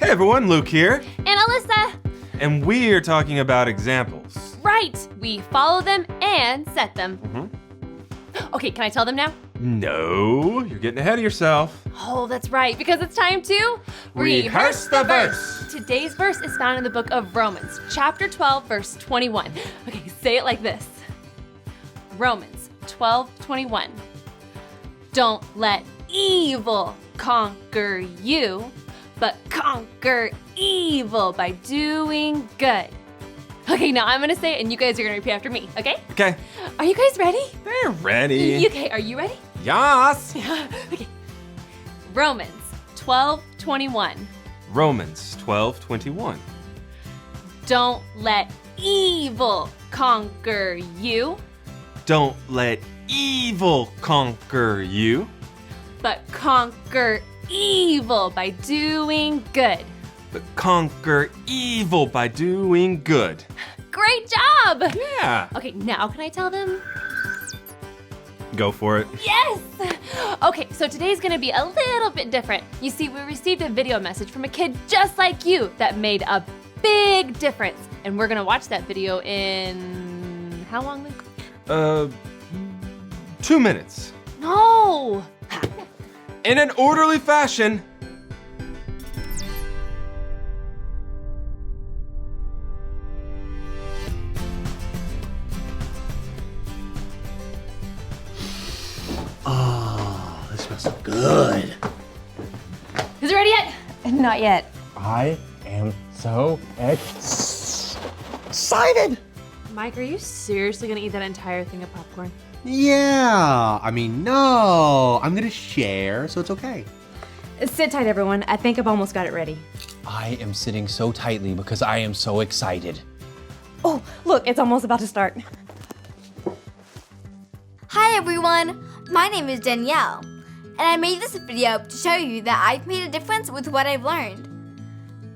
Hey everyone, Luke here. And Alyssa. And we are talking about examples. Right, we follow them and set them. Okay, can I tell them now? No, you're getting ahead of yourself. Oh, that's right, because it's time to Rehearse the verse. Today's verse is found in the book of Romans, chapter 12, verse 21. Okay, say it like this. Romans 12:21. Don't let evil conquer you, but conquer evil by doing good. Okay, now I'm gonna say it and you guys are gonna repeat after me, okay? Okay. Are you guys ready? They're ready. Okay, are you ready? Yas. Okay. Romans 12:21. Romans 12:21. Don't let evil conquer you, Don't let evil conquer you, but conquer evil by doing good. but conquer evil by doing good. Great job! Yeah. Okay, now can I tell them? Go for it. Yes! Okay, so today's gonna be a little bit different. You see, we received a video message from a kid just like you that made a big difference. And we're gonna watch that video in how long, Luke? 2 minutes. No! In an orderly fashion. Oh, this smells so good. Is it ready yet? Not yet. I am so excited. Mike, are you seriously gonna eat that entire thing of popcorn? Yeah, I mean, no, I'm gonna share, so it's okay. Sit tight, everyone. I think I've almost got it ready. I am sitting so tightly because I am so excited. Oh, look, it's almost about to start. Hi everyone, my name is Danielle, and I made this video to show you that I've made a difference with what I've learned.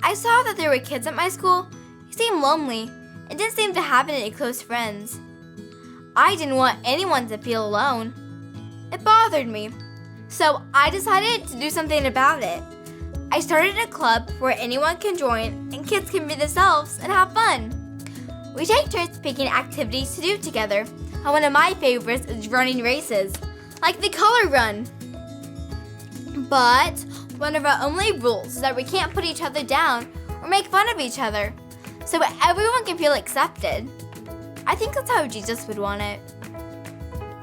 I saw that there were kids at my school who seemed lonely and didn't seem to have any close friends. I didn't want anyone to feel alone. It bothered me, so I decided to do something about it. I started a club where anyone can join and kids can be themselves and have fun. We take turns picking activities to do together, and one of my favorites is running races, like the color run. But one of our only rules is that we can't put each other down or make fun of each other, so everyone can feel accepted. I think that's how Jesus would want it.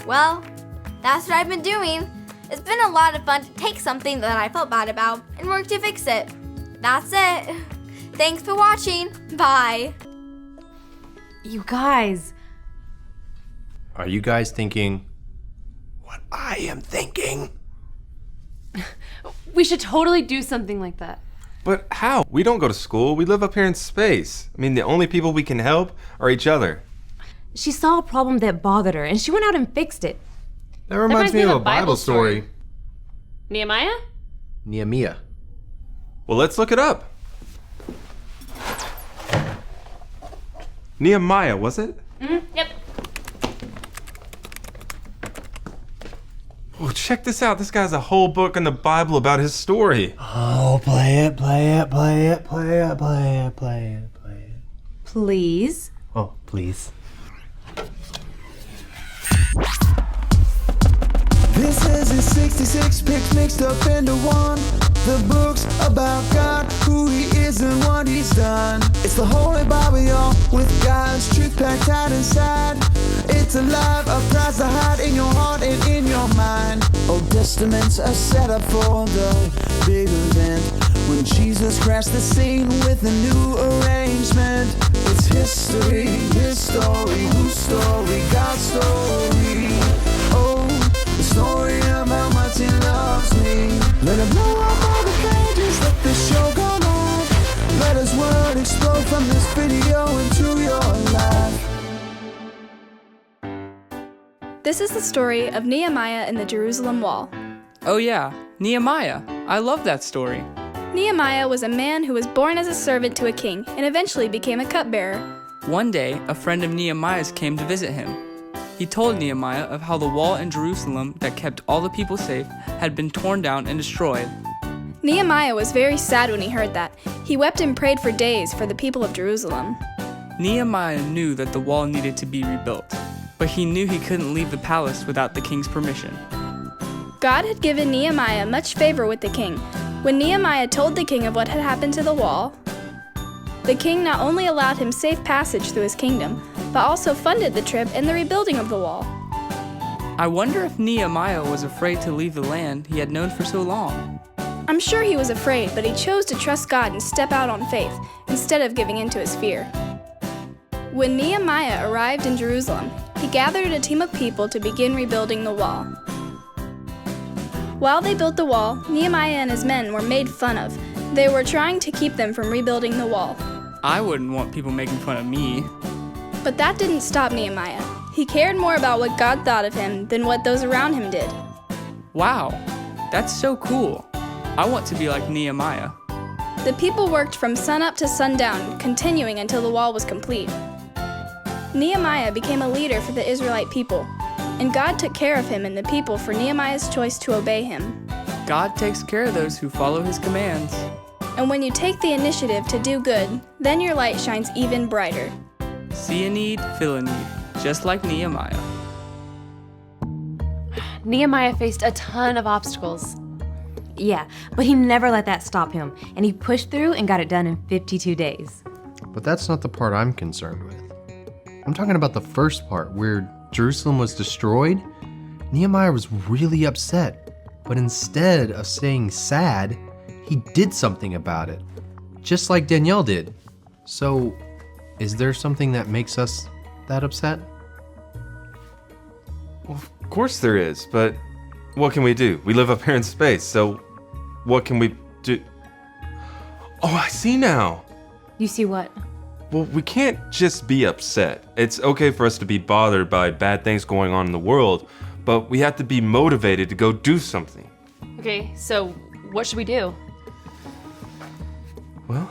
Well, that's what I've been doing. It's been a lot of fun to take something that I felt bad about and work to fix it. That's it. Thanks for watching. Bye. You guys. Are you guys thinking what I am thinking? We should totally do something like that. But how? We don't go to school. We live up here in space. I mean, the only people we can help are each other. She saw a problem that bothered her, and she went out and fixed it. That reminds me of a Bible story. Nehemiah? Nehemiah. Well, let's look it up. Nehemiah, was it? Yep. Oh, check this out. This guy has a whole book in the Bible about his story. Oh, play it, play it, play it, play it, play it, play it, play it. Please? Oh, please. This is his 66 picks mixed up into one. The book's about God, who he is and what he's done. It's the Holy Bible, y'all, with God's truth packed out inside. It's alive, a prize to hide in your heart and in your mind. Old Testaments are set up for the big event when Jesus crashed the scene with a new arrangement. It's history, his story, whose story, God's story. Oh, the story of how much he loves me. Let it blow up all the pages, let this show go live. Let his word explode from this video into your life. This is the story of Nehemiah and the Jerusalem wall. Oh yeah, Nehemiah. I love that story. Nehemiah was a man who was born as a servant to a king and eventually became a cupbearer. One day, a friend of Nehemiah's came to visit him. He told Nehemiah of how the wall in Jerusalem that kept all the people safe had been torn down and destroyed. Nehemiah was very sad when he heard that. He wept and prayed for days for the people of Jerusalem. Nehemiah knew that the wall needed to be rebuilt, but he knew he couldn't leave the palace without the king's permission. God had given Nehemiah much favor with the king. When Nehemiah told the king of what had happened to the wall, the king not only allowed him safe passage through his kingdom, but also funded the trip and the rebuilding of the wall. I wonder if Nehemiah was afraid to leave the land he had known for so long. I'm sure he was afraid, but he chose to trust God and step out on faith instead of giving in to his fear. When Nehemiah arrived in Jerusalem, he gathered a team of people to begin rebuilding the wall. While they built the wall, Nehemiah and his men were made fun of. They were trying to keep them from rebuilding the wall. I wouldn't want people making fun of me. But that didn't stop Nehemiah. He cared more about what God thought of him than what those around him did. Wow, that's so cool. I want to be like Nehemiah. The people worked from sunup to sundown, continuing until the wall was complete. Nehemiah became a leader for the Israelite people, and God took care of him and the people for Nehemiah's choice to obey him. God takes care of those who follow his commands. And when you take the initiative to do good, then your light shines even brighter. See a need, fill a need, just like Nehemiah. Nehemiah faced a ton of obstacles. Yeah, but he never let that stop him, and he pushed through and got it done in 52 days. But that's not the part I'm concerned with. I'm talking about the first part where Jerusalem was destroyed. Nehemiah was really upset, but instead of staying sad, he did something about it, just like Danielle did. So, is there something that makes us that upset? Well, of course there is, but what can we do? We live up here in space, so what can we do? Oh, I see now. You see what? Well, we can't just be upset. It's okay for us to be bothered by bad things going on in the world, but we have to be motivated to go do something. Okay, so what should we do? Well,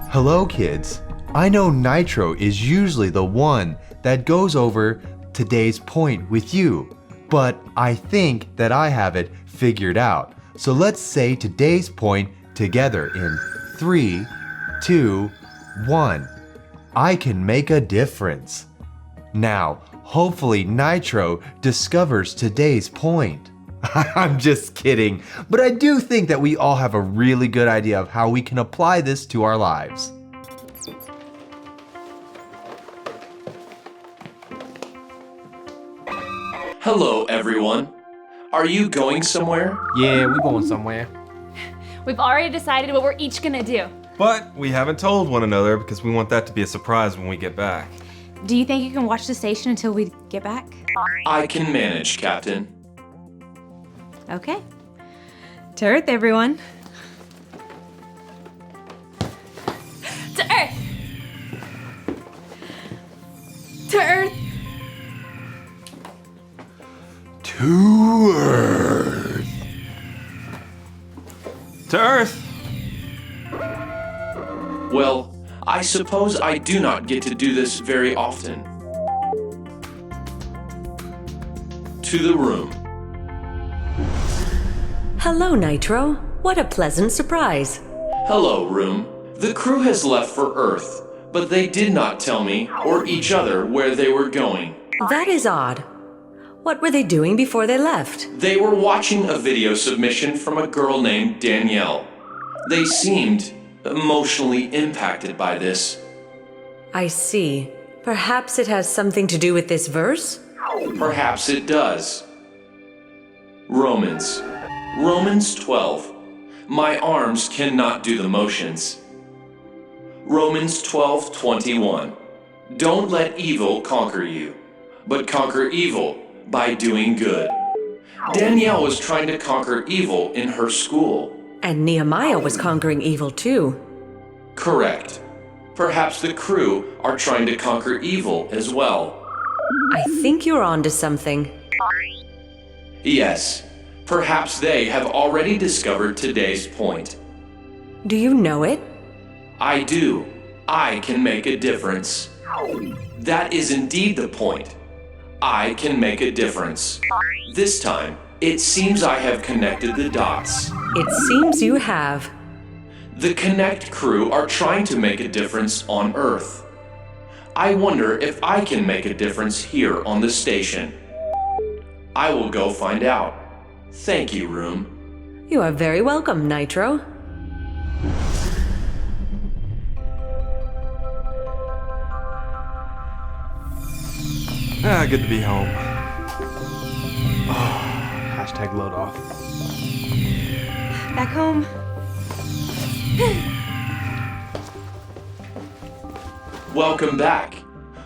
Hello, kids. I know Nitro is usually the one that goes over today's point with you, but I think that I have it figured out. So let's say today's point together in 3, 2, 1. I can make a difference. Now, hopefully Nitro discovers today's point. I'm just kidding, but I do think that we all have a really good idea of how we can apply this to our lives. Hello, everyone. Are you going somewhere? Yeah, we going somewhere. We've already decided what we're each gonna do. but we haven't told one another because we want that to be a surprise when we get back. Do you think you can watch the station until we get back? I can manage, Captain. Okay. To Earth, everyone. To Earth! To Earth! To Earth. To Earth! Well, I suppose I do not get to do this very often. To the room. Hello, Nitro. What a pleasant surprise. Hello, room. The crew has left for Earth, but they did not tell me or each other where they were going. That is odd. What were they doing before they left? They were watching a video submission from a girl named Danielle. They seemed emotionally impacted by this. I see. Perhaps it has something to do with this verse? Perhaps it does. Romans 12. My arms cannot do the motions. Romans 12:21. Don't let evil conquer you, but conquer evil by doing good. Danielle was trying to conquer evil in her school. And Nehemiah was conquering evil too. Correct. Perhaps the crew are trying to conquer evil as well. I think you're onto something. Yes, perhaps they have already discovered today's point. Do you know it? I do. I can make a difference. That is indeed the point. I can make a difference. This time, it seems I have connected the dots. It seems you have. The Connect crew are trying to make a difference on Earth. I wonder if I can make a difference here on the station. I will go find out. Thank you, room. You are very welcome, Nitro. Good to be home. Hashtag load off. Back home. Welcome back.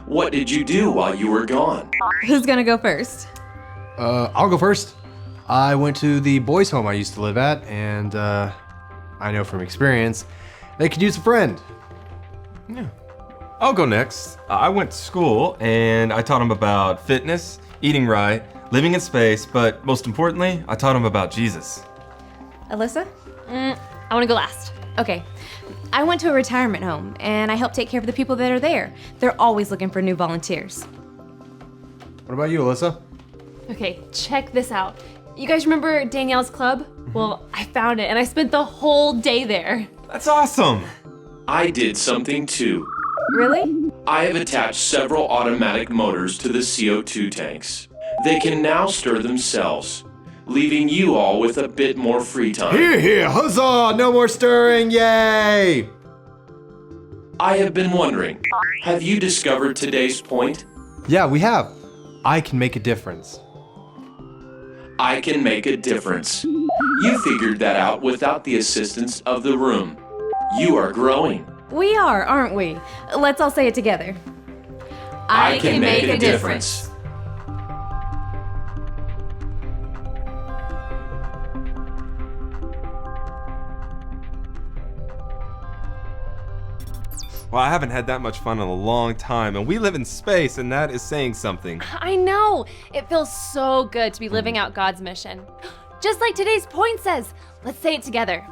What did you do while you were gone? Who's gonna go first? I'll go first. I went to the boys' home I used to live at, and I know from experience they could use a friend. Yeah. I'll go next. I went to school and I taught them about fitness, eating right, living in space, but most importantly, I taught them about Jesus. Alyssa? I want to go last. Okay. I went to a retirement home, and I help take care of the people that are there. They're always looking for new volunteers. What about you, Alyssa? Okay, check this out. You guys remember Danielle's club? Well, I found it and I spent the whole day there. That's awesome. I did something too. Really? I have attached several automatic motors to the CO2 tanks. They can now stir themselves, leaving you all with a bit more free time. Here, here, huzzah! No more stirring, yay! I have been wondering, have you discovered today's point? Yeah, we have. I can make a difference. I can make a difference. You figured that out without the assistance of the room. You are growing. We are, aren't we? Let's all say it together. I can make a difference. Well, I haven't had that much fun in a long time, and we live in space, and that is saying something. I know. It feels so good to be living out God's mission. Just like today's point says. Let's say it together.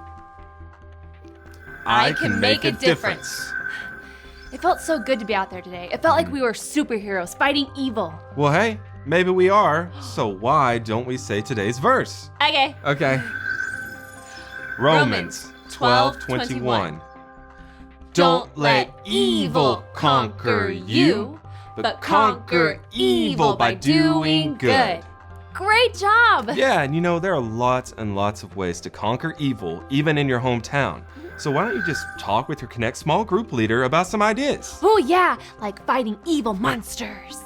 I can make a difference. It felt so good to be out there today. It felt like we were superheroes fighting evil. Well, hey, maybe we are. So why don't we say today's verse? Okay. Okay. Romans 12:21. Don't let evil conquer you, but conquer evil by doing good. Great job! Yeah, and you know, there are lots and lots of ways to conquer evil, even in your hometown. So why don't you just talk with your Connect small group leader about some ideas? Oh yeah, like fighting evil monsters.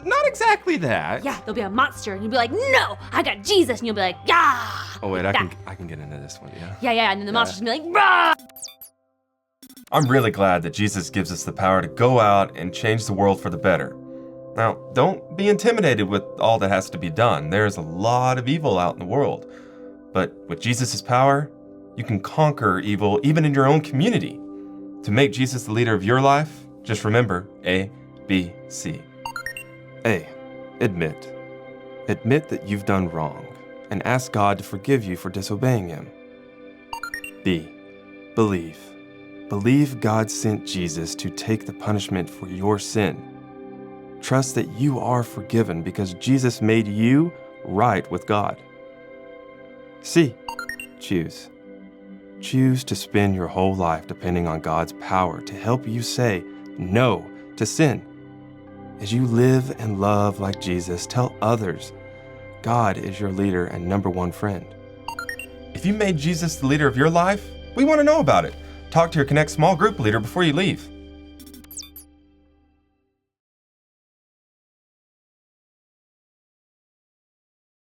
Not exactly that. Yeah, there'll be a monster and you'll be like, no, I got Jesus, and you'll be like, yeah. Oh wait, like I can get into this one, yeah. Yeah, and then the monster's gonna be like, rah! I'm really glad that Jesus gives us the power to go out and change the world for the better. Now, don't be intimidated with all that has to be done. There's a lot of evil out in the world. But with Jesus' power, you can conquer evil even in your own community. To make Jesus the leader of your life, just remember A, B, C. A, admit. Admit that you've done wrong and ask God to forgive you for disobeying Him. B, believe. Believe God sent Jesus to take the punishment for your sin. Trust that you are forgiven because Jesus made you right with God. C, choose. Choose to spend your whole life depending on God's power to help you say no to sin. As you live and love like Jesus, tell others God is your leader and number one friend. If you made Jesus the leader of your life, we want to know about it. Talk to your Connect small group leader before you leave.